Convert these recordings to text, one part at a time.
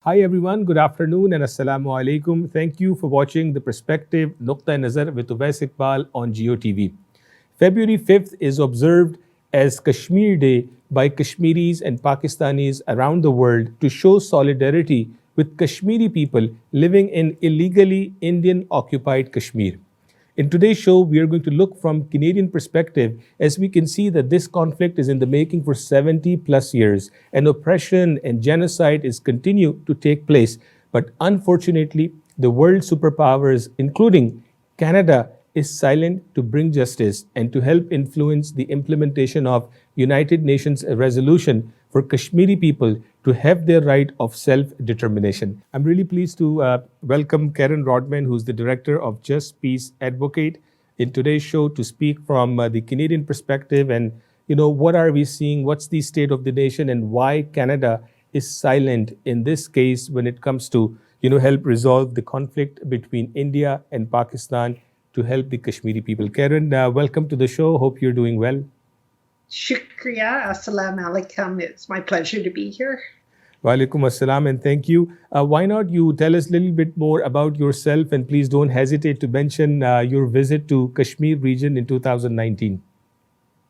Hi everyone, good afternoon and assalamu alaikum. Thank you for watching The Perspective نقطئہ with Ovais Iqbal on GEO TV. February 5th is observed as Kashmir Day by Kashmiris and Pakistanis around the world to show solidarity with Kashmiri people living in illegally Indian-occupied Kashmir. In today's show, we are going to look from Canadian perspective as we can see that this conflict is in the making for 70 plus years and oppression and genocide is continue to take place. But unfortunately, the world superpowers, including Canada, is silent to bring justice and to help influence the implementation of United Nations resolution for Kashmiri people to have their right of self-determination. I'm really pleased to welcome Karen Rodman, who's the director of Just Peace Advocate, in today's show to speak from the Canadian perspective and, what are we seeing, what's the state of the nation and why Canada is silent in this case when it comes to, help resolve the conflict between India and Pakistan to help the Kashmiri people. Karen, welcome to the show. Hope you're doing well. Shukriya. Assalamu alaikum. It's my pleasure to be here. Walaikum assalam and thank you. Why not you tell us a little bit more about yourself and please don't hesitate to mention your visit to Kashmir region in 2019.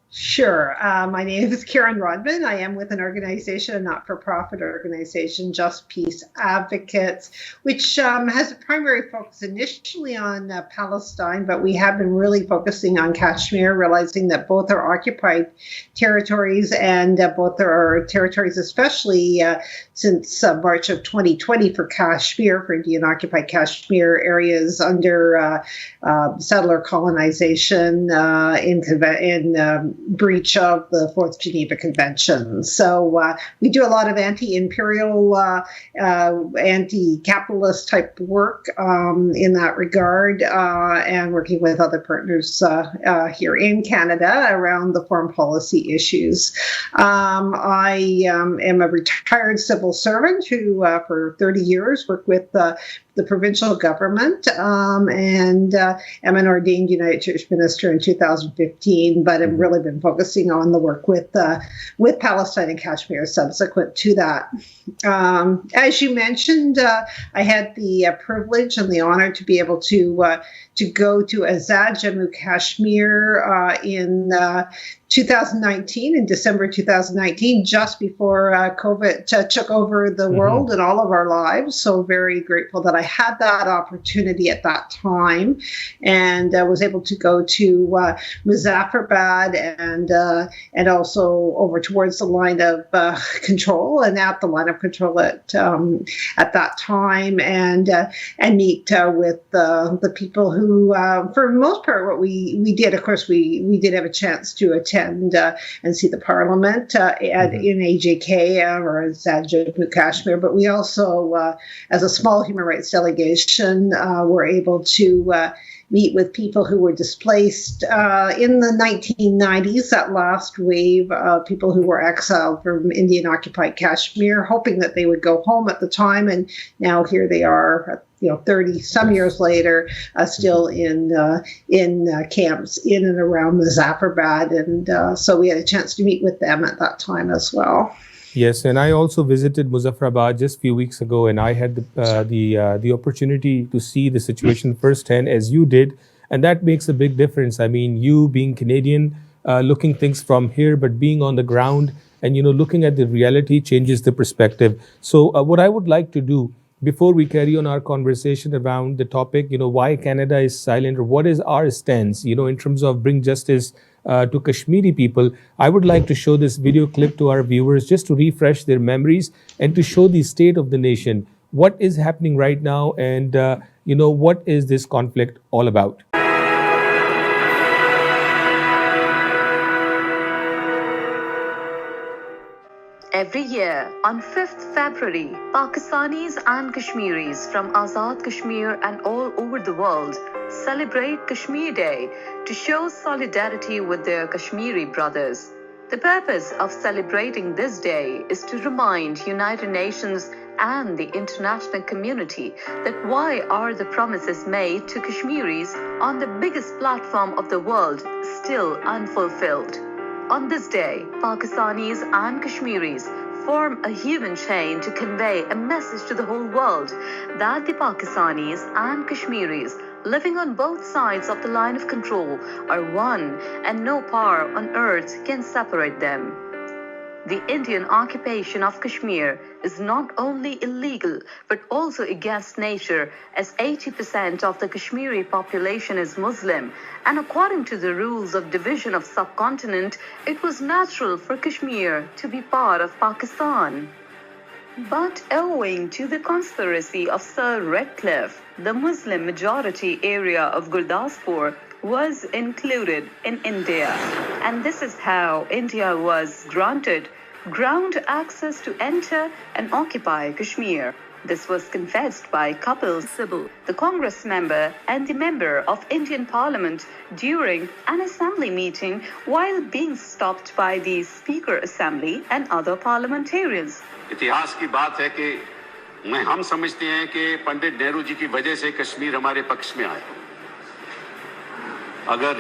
Sure. My name is Karen Rodman. I am with an organization, a not-for-profit organization, Just Peace Advocates, which has a primary focus initially on Palestine, but we have been really focusing on Kashmir, realizing that both are occupied territories and both are territories, especially since March of 2020 for Kashmir, for Indian-occupied Kashmir areas under settler colonization in breach of the Fourth Geneva Convention. So we do a lot of anti-imperial, anti-capitalist type work in that regard and working with other partners here in Canada around the foreign policy issues. I am a retired civil servant who for 30 years worked with the provincial government and am an ordained United Church minister in 2015, but have really been focusing on the work with Palestine and Kashmir subsequent to that. As you mentioned, I had the privilege and the honor to be able to go to Azad, Jammu, Kashmir in 2019, in December 2019, just before COVID took over the world and all of our lives. So very grateful that I had that opportunity at that time and was able to go to Muzaffarabad and also over towards the line of control and at the line of control at that time and meet with the people who, for the most part, what we did, of course, we did have a chance to attend and see the parliament in AJK or Jammu Kashmir, but we also, as a small human rights delegation, were able to meet with people who were displaced in the 1990s, that last wave of people who were exiled from Indian-occupied Kashmir, hoping that they would go home at the time, and now here they are, 30 some years later, still in camps in and around Muzaffarabad, and so we had a chance to meet with them at that time as well. Yes, and I also visited Muzaffarabad just a few weeks ago, and I had the opportunity to see the situation firsthand, as you did, and that makes a big difference. I mean, you being Canadian, looking things from here, but being on the ground and looking at the reality changes the perspective. So, what I would like to do before we carry on our conversation around the topic, why Canada is silent or what is our stance, in terms of bring justice to Kashmiri people, I would like to show this video clip to our viewers just to refresh their memories and to show the state of the nation, what is happening right now and, what is this conflict all about. Every year, on 5th February, Pakistanis and Kashmiris from Azad Kashmir and all over the world celebrate Kashmir Day to show solidarity with their Kashmiri brothers. The purpose of celebrating this day is to remind United Nations and the international community that why are the promises made to Kashmiris on the biggest platform of the world still unfulfilled. On this day, Pakistanis and Kashmiris form a human chain to convey a message to the whole world that the Pakistanis and Kashmiris living on both sides of the line of control are one and no power on earth can separate them. The Indian occupation of Kashmir is not only illegal but also against nature, as 80% of the Kashmiri population is Muslim, and according to the rules of division of subcontinent, it was natural for Kashmir to be part of Pakistan. But owing to the conspiracy of Sir Redcliffe, the Muslim majority area of Gurdaspur was included in India, and this is how India was granted ground access to enter and occupy Kashmir. This was confessed by Kapil Sibal, the Congress member and the member of Indian Parliament, during an assembly meeting while being stopped by the Speaker Assembly and other parliamentarians. इतिहास की बात है कि हम समझते हैं कि पंडित नेहरू जी की वजह से कश्मीर हमारे पक्ष में आया। अगर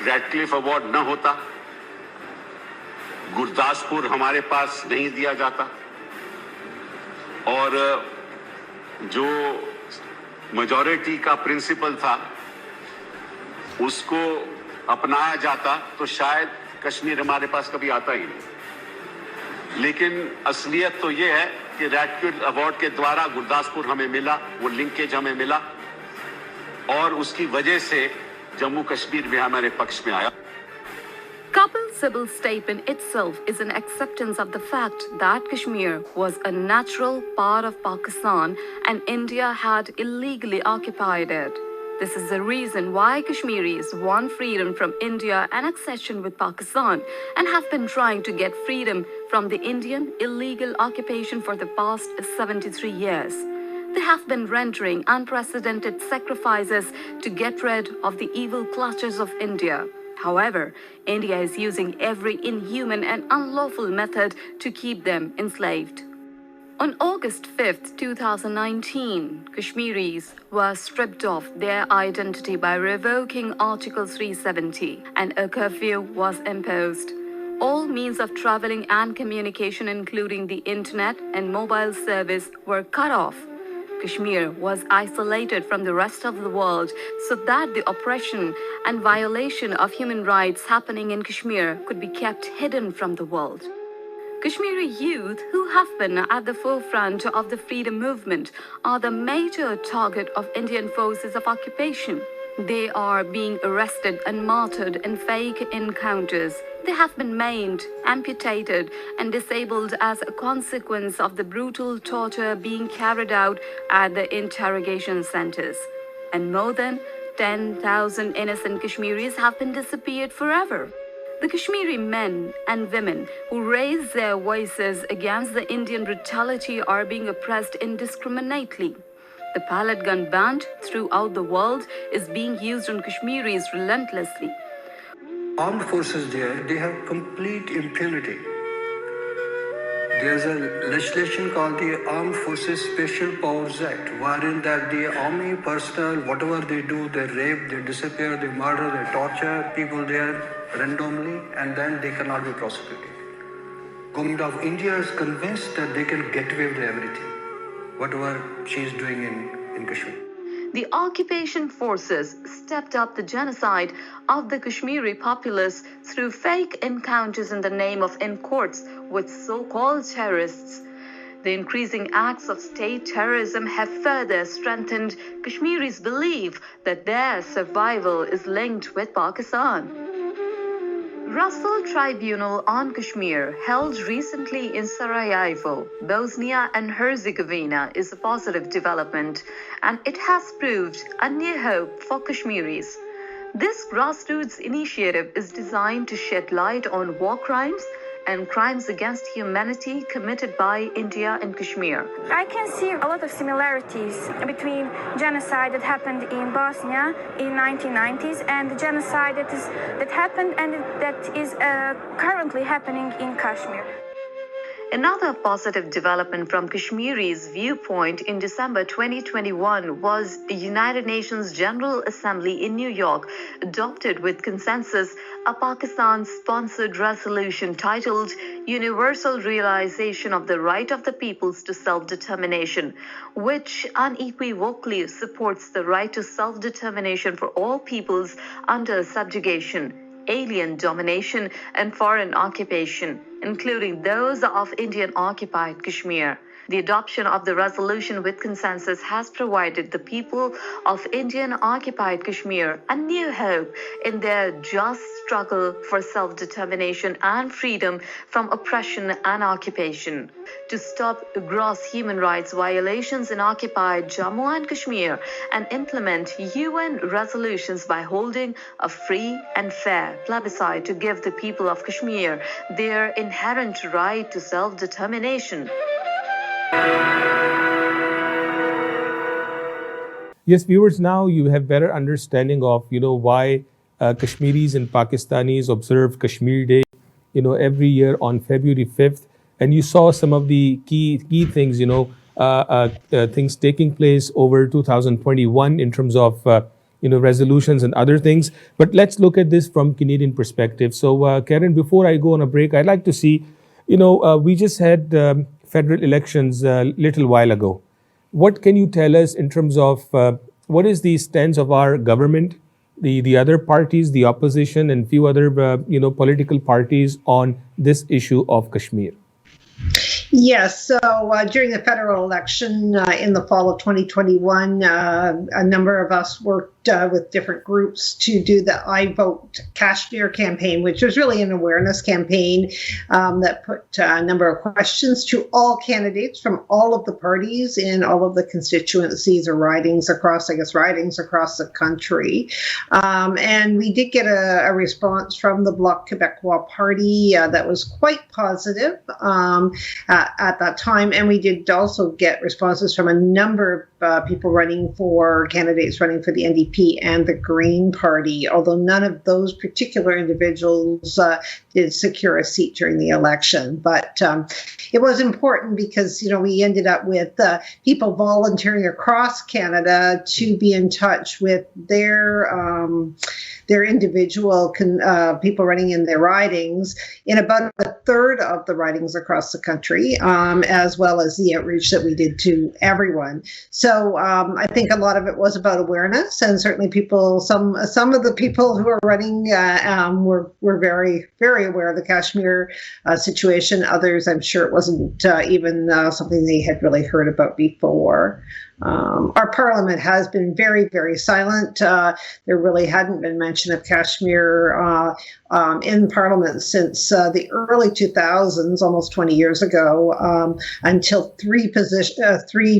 रैडक्लिफ अवार्ड न होता, गुरदासपुर हमारे पास नहीं दिया जाता, और जो मेजॉरिटी का प्रिंसिपल था उसको अपनाया जाता तो शायद कश्मीर हमारे पास कभी आता ही नहीं। लेकिन असलियत तो ये है कि रैडक्लिफ अवार्ड के द्वारा गुरदासपुर हमें मिला, वो लिंकेज हमें मिला, और उसकी वजह से जम्मू कश्मीर भी हमारे पक्ष में आया। Kapil Sibal's statement itself is an acceptance of the fact that Kashmir was a natural part of Pakistan and India had illegally occupied it. This is the reason why Kashmiris want freedom from India and accession with Pakistan, and have been trying to get freedom from the Indian illegal occupation for the past 73 years. They have been rendering unprecedented sacrifices to get rid of the evil clutches of India. However, India is using every inhuman and unlawful method to keep them enslaved. On August 5th, 2019, Kashmiris were stripped of their identity by revoking Article 370, and a curfew was imposed. All means of traveling and communication, including the internet and mobile service, were cut off. Kashmir was isolated from the rest of the world so that the oppression and violation of human rights happening in Kashmir could be kept hidden from the world. Kashmiri youth, who have been at the forefront of the freedom movement, are the major target of Indian forces of occupation. They are being arrested and martyred in fake encounters. They have been maimed, amputated, and disabled as a consequence of the brutal torture being carried out at the interrogation centers. And more than 10,000 innocent Kashmiris have been disappeared forever. The Kashmiri men and women who raise their voices against the Indian brutality are being oppressed indiscriminately. The pellet gun banned throughout the world is being used on Kashmiris relentlessly. Armed forces there, they have complete impunity. There's a legislation called the Armed Forces Special Powers Act, wherein that the army personnel, whatever they do, they rape, they disappear, they murder, they torture people there randomly, and then they cannot be prosecuted. Government of India is convinced that they can get away with everything, whatever she is doing in Kashmir. The occupation forces stepped up the genocide of the Kashmiri populace through fake encounters in the name of in courts with so-called terrorists. The increasing acts of state terrorism have further strengthened Kashmiris' belief that their survival is linked with Pakistan. Russell Tribunal on Kashmir, held recently in Sarajevo, Bosnia and Herzegovina, is a positive development, and it has proved a new hope for Kashmiris. This grassroots initiative is designed to shed light on war crimes and crimes against humanity committed by India and Kashmir. I can see a lot of similarities between genocide that happened in Bosnia in 1990s and the genocide that happened and that is currently happening in Kashmir. Another positive development from Kashmiri's viewpoint in December 2021 was the United Nations General Assembly in New York adopted with consensus a Pakistan-sponsored resolution titled Universal Realization of the Right of the Peoples to Self-Determination, which unequivocally supports the right to self-determination for all peoples under subjugation, alien domination, and foreign occupation, including those of Indian-occupied Kashmir. The adoption of the resolution with consensus has provided the people of Indian-occupied Kashmir a new hope in their just struggle for self-determination and freedom from oppression and occupation. To stop gross human rights violations in occupied Jammu and Kashmir and implement UN resolutions by holding a free and fair plebiscite to give the people of Kashmir their inherent right to self-determination. Yes, viewers, now you have better understanding of, why Kashmiris and Pakistanis observe Kashmir Day, every year on February 5th. And you saw some of the key things, things taking place over 2021 in terms of, resolutions and other things. But let's look at this from Canadian perspective. So, Karen, before I go on a break, I'd like to see, we just had federal elections a little while ago. What can you tell us in terms of what is the stance of our government, the other parties, the opposition, and few other political parties on this issue of Kashmir? Yes, so during the federal election in the fall of 2021, a number of us worked with different groups to do the I Vote Kashmir campaign, which was really an awareness campaign that put a number of questions to all candidates from all of the parties in all of the constituencies or ridings across the country. And we did get a response from the Bloc Québécois party that was quite positive at that time. And we did also get responses from a number of people candidates running for the NDP and the Green Party, although none of those particular individuals did secure a seat during the election. But it was important because, we ended up with people volunteering across Canada to be in touch with their individual people running in their ridings in about a third of the ridings across the country, as well as the outreach that we did to everyone. So I think a lot of it was about awareness, and certainly some of the people who are running were very, very aware of the Kashmir situation. Others, I'm sure it wasn't even something they had really heard about before. Our parliament has been very, very silent. There really hadn't been mention of Kashmir in parliament since the early 2000s, almost 20 years ago, until three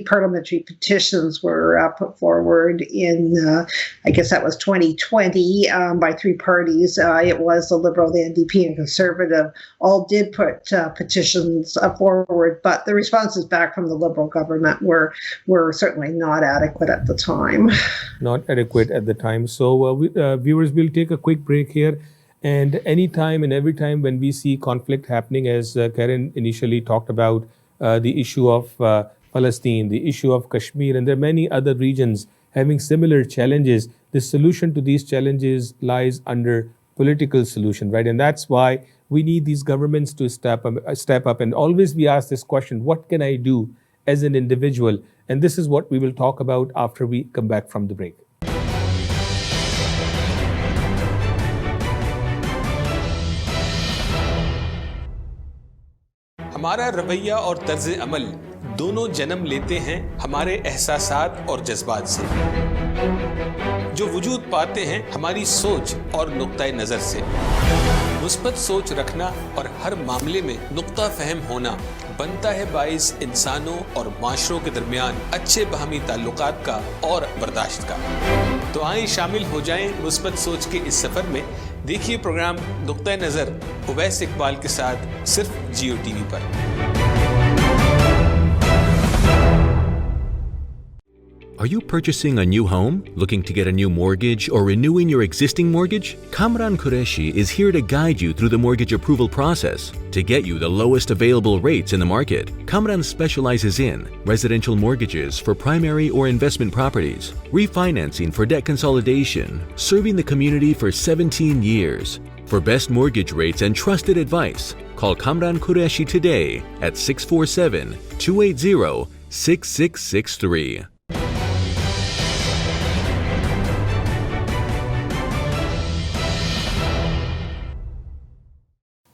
parliamentary petitions were put forward in, I guess that was 2020, by three parties. It was the Liberal, the NDP, and Conservative all did put petitions forward, but the responses back from the Liberal government were certainly not adequate at the time. Not adequate at the time. So viewers, we'll take a quick break here. And anytime and every time when we see conflict happening, as Karen initially talked about, the issue of Palestine, the issue of Kashmir, and there are many other regions having similar challenges, the solution to these challenges lies under political solution, right? And that's why we need these governments to step up. And always we ask this question, what can I do as an individual? And this is what we will talk about after we come back from the break. हमारा रवैया और तर्ज अमल दोनों जन्म लेते हैं हमारे एहसासात और जज्बात से, जो वजूद पाते हैं हमारी सोच और नुक्ता नज़र से। मुस्बत सोच रखना और हर मामले में नुक्ता फहम होना बनता है बाइस इंसानों और माशरों के दरमियान अच्छे बाहमी ताल्लुकात का और बर्दाश्त का। तो आइए शामिल हो जाएं मुस्बत सोच के इस सफ़र में। देखिए प्रोग्राम नुक्तः नज़र ओवैस इकबाल के साथ सिर्फ GEO TV पर। Are you purchasing a new home, looking to get a new mortgage, or renewing your existing mortgage? Kamran Qureshi is here to guide you through the mortgage approval process to get you the lowest available rates in the market. Kamran specializes in residential mortgages for primary or investment properties, refinancing for debt consolidation, serving the community for 17 years. For best mortgage rates and trusted advice, call Kamran Qureshi today at 647-280-6663.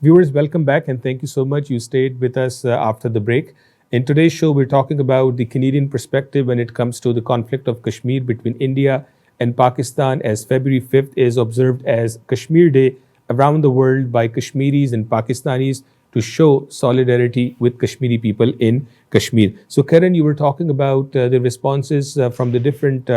Viewers, welcome back and thank you so much. You stayed with us after the break. In today's show, we're talking about the Canadian perspective when it comes to the conflict of Kashmir between India and Pakistan, as February 5th is observed as Kashmir Day around the world by Kashmiris and Pakistanis to show solidarity with Kashmiri people in Kashmir. So Karan, you were talking about the responses from the different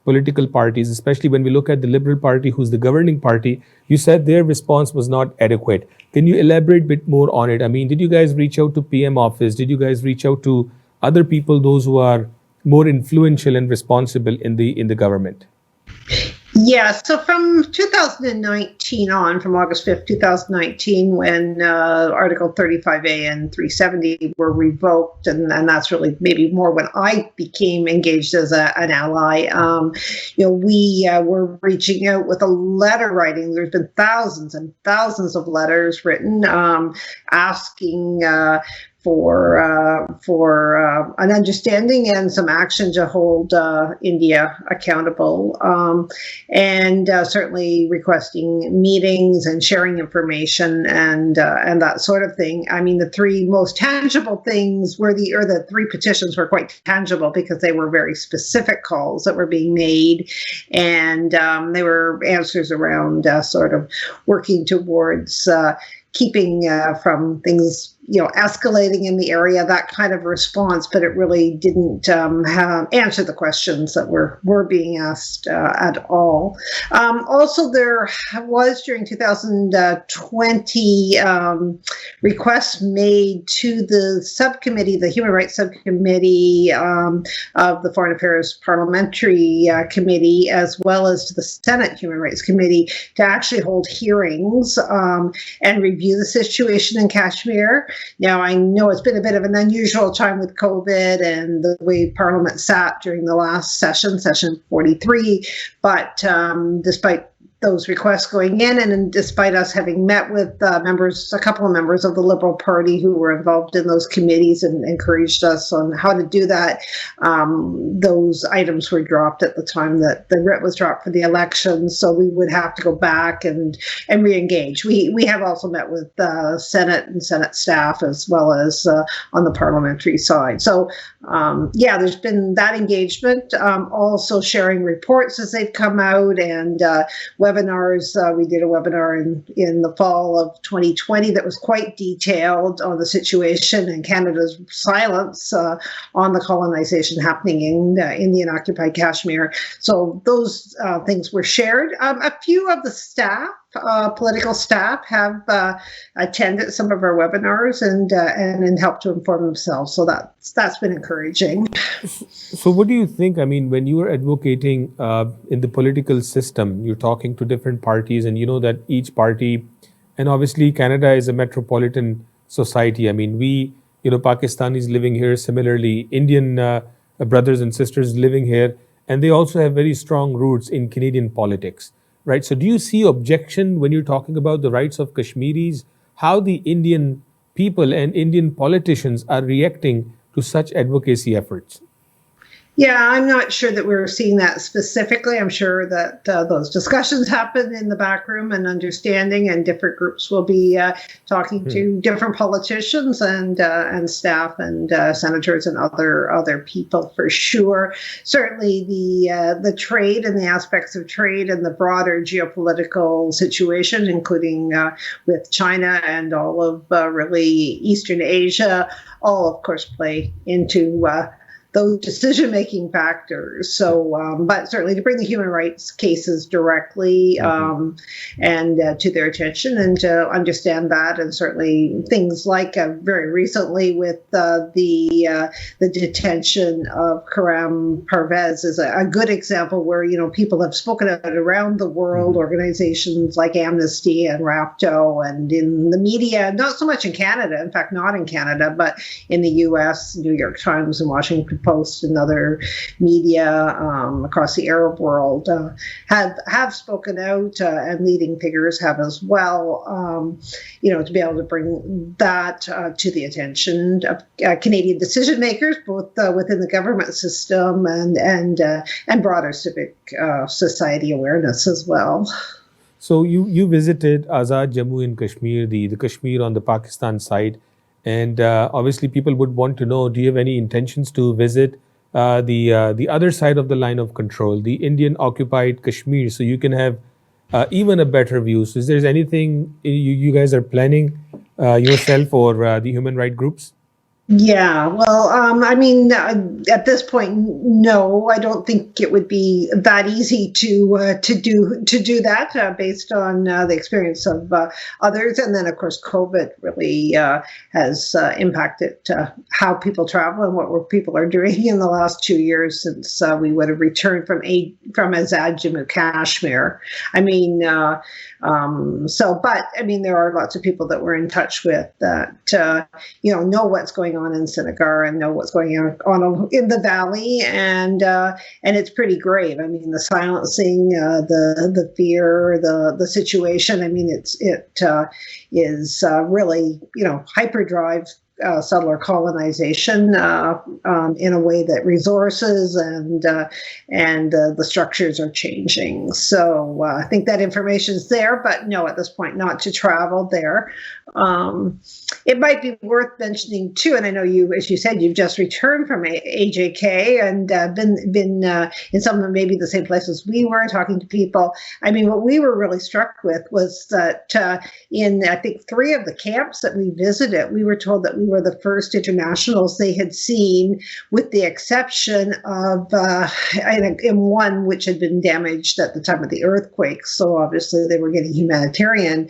political parties, especially when we look at the Liberal Party, who's the governing party. You said their response was not adequate. Can you elaborate a bit more on it? I mean, did you guys reach out to PM office? Did you guys reach out to other people, those who are more influential and responsible in the government? Yeah, so from 2019 on, from August 5th, 2019, when Article 35A and 370 were revoked, and that's really maybe more when I became engaged as an ally, we were reaching out with a letter writing. There's been thousands and thousands of letters written asking for an understanding and some action to hold India accountable, and certainly requesting meetings and sharing information and that sort of thing. I mean, the three most tangible things were the three petitions were quite tangible because they were very specific calls that were being made, and they were answers around sort of working towards keeping from things escalating in the area, that kind of response, but it really didn't answer the questions that were being asked at all. Also, there was during 2020 requests made to the subcommittee, the Human Rights Subcommittee of the Foreign Affairs Parliamentary Committee, as well as to the Senate Human Rights Committee, to actually hold hearings and review the situation in Kashmir. Now, I know it's been a bit of an unusual time with COVID and the way Parliament sat during the last session 43, but despite those requests going in, and despite us having met with a couple of members of the Liberal Party who were involved in those committees and encouraged us on how to do that, those items were dropped at the time that the writ was dropped for the elections, so we would have to go back and re-engage. We have also met with Senate and Senate staff as well as on the parliamentary side. So there's been that engagement, also sharing reports as they've come out, and webinars. We did a webinar in the fall of 2020 that was quite detailed on the situation and Canada's silence on the colonization happening in Indian-occupied Kashmir. So those things were shared. A few of the staff, political staff, have attended some of our webinars and helped to inform themselves. So that's been encouraging. So what do you think? I mean, when you are advocating in the political system, you're talking to different parties, and you know that each party, and obviously Canada is a metropolitan society. I mean, we, Pakistanis living here, similarly Indian brothers and sisters living here, and they also have very strong roots in Canadian politics, right? So do you see objection when you're talking about the rights of Kashmiris, how the Indian people and Indian politicians are reacting to such advocacy efforts? Yeah, I'm not sure that we're seeing that specifically. I'm sure that those discussions happen in the back room and understanding, and different groups will be talking to different politicians and staff and senators and other people for sure. Certainly the trade and the aspects of trade and the broader geopolitical situation, including with China and all of really Eastern Asia, all of course play into those decision-making factors. So, but certainly to bring the human rights cases directly and to their attention, and to understand that, and certainly things like very recently with the detention of Karam Parvez is a good example where, you know, people have spoken out around the world, organizations like Amnesty and RAPTO, and in the media, not so much in Canada, in fact, not in Canada, but in the US, New York Times and Washington Post and other media across the Arab world have spoken out, and leading figures have as well, you know, to be able to bring that to the attention of Canadian decision makers, both within the government system and broader civic society awareness as well. So you visited Azad Jammu and Kashmir, the Kashmir on the Pakistan side, and obviously people would want to know, do you have any intentions to visit the other side of the line of control, the Indian occupied Kashmir, so you can have even a better view? So is there anything you guys are planning yourself or the human rights groups? Yeah, well, I mean, at this point, no, I don't think it would be that easy to do that based on the experience of others, and then of course COVID really has impacted how people travel and what people are doing in the last 2 years since we would have returned from Azad Jammu Kashmir. I mean, but I mean, there are lots of people that we're in touch with that know what's going on in Srinagar and know what's going on in the valley, and it's pretty grave. I mean, the silencing, the fear, the situation. I mean, it is really, you know, hyperdrive settler colonization in a way that resources and the structures are changing. So I think that information is there, but no, at this point, not to travel there. It might be worth mentioning too, and I know you, as you said, you've just returned from AJK and been in some of maybe the same places we were, talking to people. I mean, what we were really struck with was that in, I think, 3 of the camps that we visited, we were told that we were the first internationals they had seen, with the exception of in one which had been damaged at the time of the earthquake. So obviously they were getting humanitarian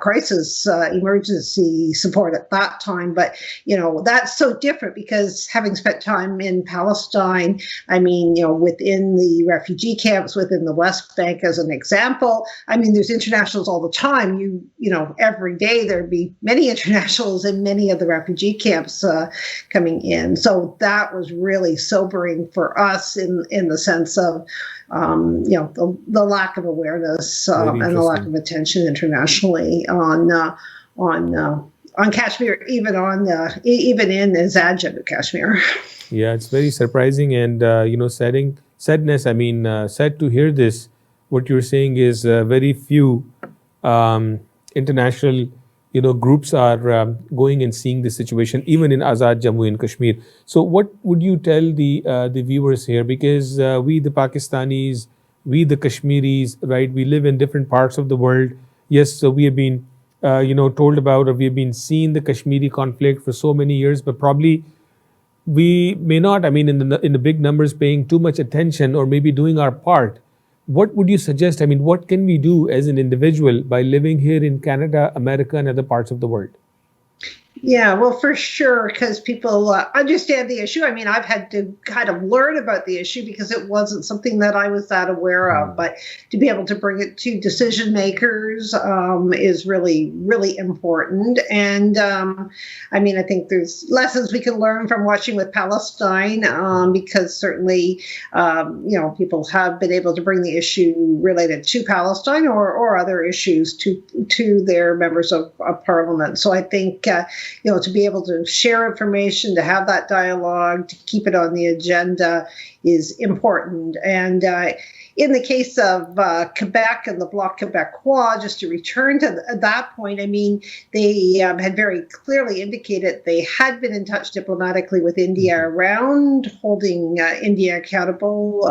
crisis emergency support at that time. But, you know, that's so different because having spent time in Palestine, I mean, you know, within the refugee camps, within the West Bank as an example, I mean, there's internationals all the time. You know, every day there'd be many internationals in many of the refugee camps coming in. So that was really sobering for us in the sense of, you know, the lack of awareness and the lack of attention internationally on Kashmir, even in Azad Jammu Kashmir. Yeah, it's very surprising and you know, sadness. I mean, sad to hear this. What you're saying is very few international, you know, groups are going and seeing the situation, even in Azad Jammu and Kashmir. So what would you tell the viewers here? Because we, the Pakistanis, we, the Kashmiris, right, we live in different parts of the world. Yes, so we have been, you know, told about, or we have been seeing the Kashmiri conflict for so many years, but probably we may not, I mean, in the big numbers, paying too much attention or maybe doing our part. What would you suggest? I mean, what can we do as an individual by living here in Canada, America, and other parts of the world? Yeah, well, for sure, because people understand the issue. I mean, I've had to kind of learn about the issue because it wasn't something that I was that aware of. But to be able to bring it to decision makers is really, really important. And I mean, I think there's lessons we can learn from watching with Palestine because certainly, you know, people have been able to bring the issue related to Palestine or other issues to their members of parliament. So I think, you know, to be able to share information, to have that dialogue, to keep it on the agenda is important. And in the case of Quebec and the Bloc Québécois, just to return to that point, I mean, they had very clearly indicated they had been in touch diplomatically with India around holding India accountable,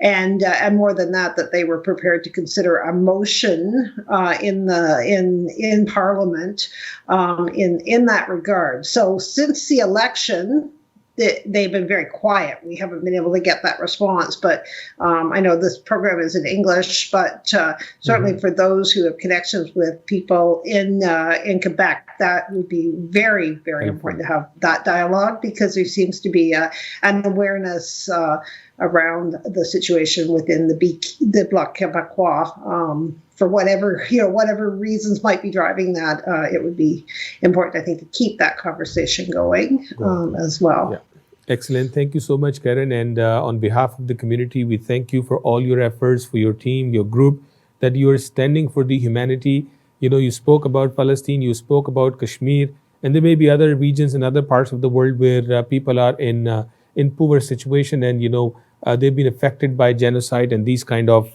and more than that, that they were prepared to consider a motion in Parliament in that regard. So since the election, they've been very quiet. We haven't been able to get that response. But I know this program is in English, but certainly for those who have connections with people in Quebec, that would be very, very important to have that dialogue, because there seems to be an awareness around the situation within the Bloc Québécois. For whatever reasons might be driving that, it would be important, I think, to keep that conversation going as well. Yeah. Excellent. Thank you so much, Karen. And on behalf of the community, we thank you for all your efforts, for your team, your group, that you are standing for the humanity. You spoke about Palestine, you spoke about Kashmir, and there may be other regions and other parts of the world where people are in poor situation, and they've been affected by genocide and these kind of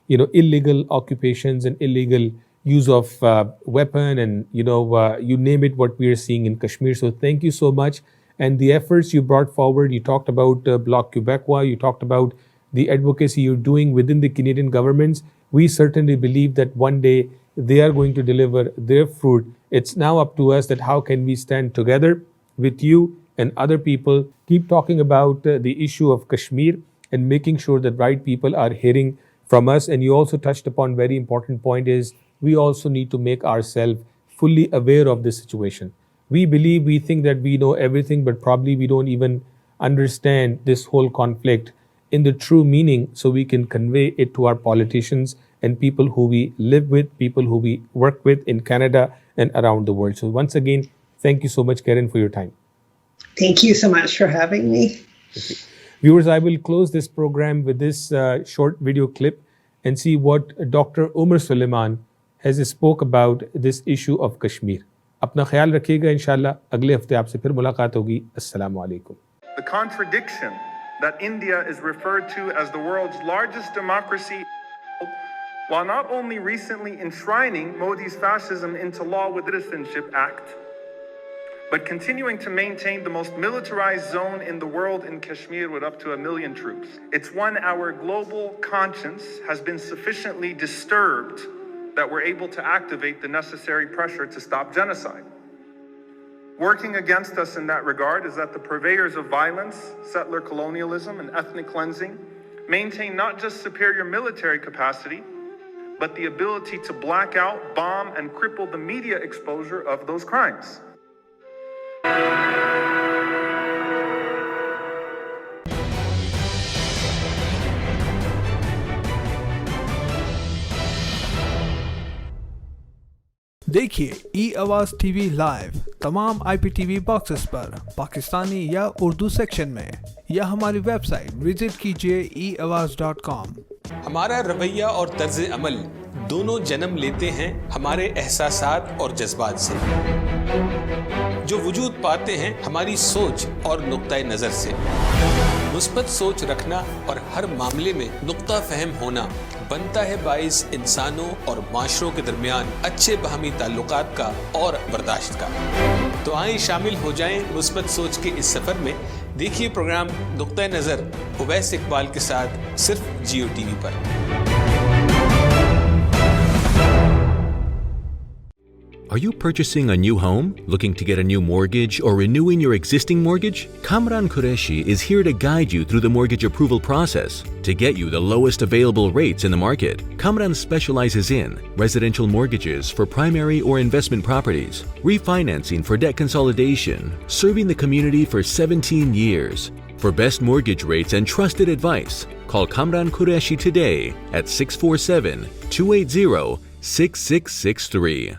illegal occupations and illegal use of weapon, and you name it, what we are seeing in Kashmir. So thank you so much. And the efforts you brought forward, you talked about Bloc Québécois, you talked about the advocacy you're doing within the Canadian governments. We certainly believe that one day they are going to deliver their fruit. It's now up to us that how can we stand together with you and other people, keep talking about the issue of Kashmir and making sure that right people are hearing from us. And you also touched upon very important point is we also need to make ourselves fully aware of this situation. We think that we know everything, but probably we don't even understand this whole conflict in the true meaning, so we can convey it to our politicians and people who we live with, people who we work with in Canada and around the world. So once again, thank you so much, Karen, for your time. Thank you so much for having me. Okay. Viewers, I will close this program with this short video clip and see what Dr. Umar Suleiman has spoke about this issue of Kashmir. अपना ख्याल रखिएगा, इंशाल्लाह अगले हफ्ते आपसे फिर मुलाकात होगी. अस्सलामु अलैकुम. The contradiction that India is referred to as the world's largest democracy, while not only recently enshrining Modi's fascism into law with the Citizenship Act, but continuing to maintain the most militarized zone in the world in Kashmir with up to 1 million troops. It's when our global conscience has been sufficiently disturbed that we're able to activate the necessary pressure to stop genocide. Working against us in that regard is that the purveyors of violence, settler colonialism, and ethnic cleansing maintain not just superior military capacity, but the ability to black out, bomb, and cripple the media exposure of those crimes. देखिए ई आवाज़ TV live तमाम IPTV boxes पर पाकिस्तानी या Urdu section में, या हमारी website visit कीजिए eawaz.com. हमारा रवैया और तर्ज अमल दोनों जन्म लेते हैं हमारे एहसासात और जज्बात से, जो वजूद पाते हैं हमारी सोच और नुक्ता नज़र से. मुस्बत सोच रखना और हर मामले में नुक्ता फहम होना बनता है बाइस इंसानों और माशरों के दरमियान अच्छे बाहमी ताल्लुकात का और बर्दाश्त का. तो आइए शामिल हो जाएं मुस्बत सोच के इस सफ़र में. देखिए प्रोग्राम नقطۂ नज़र ओवैस इकबाल के साथ सिर्फ GEO TV पर. Are you purchasing a new home, looking to get a new mortgage, or renewing your existing mortgage? Kamran Qureshi is here to guide you through the mortgage approval process to get you the lowest available rates in the market. Kamran specializes in residential mortgages for primary or investment properties, refinancing for debt consolidation, serving the community for 17 years. For best mortgage rates and trusted advice, call Kamran Qureshi today at 647-280-6663.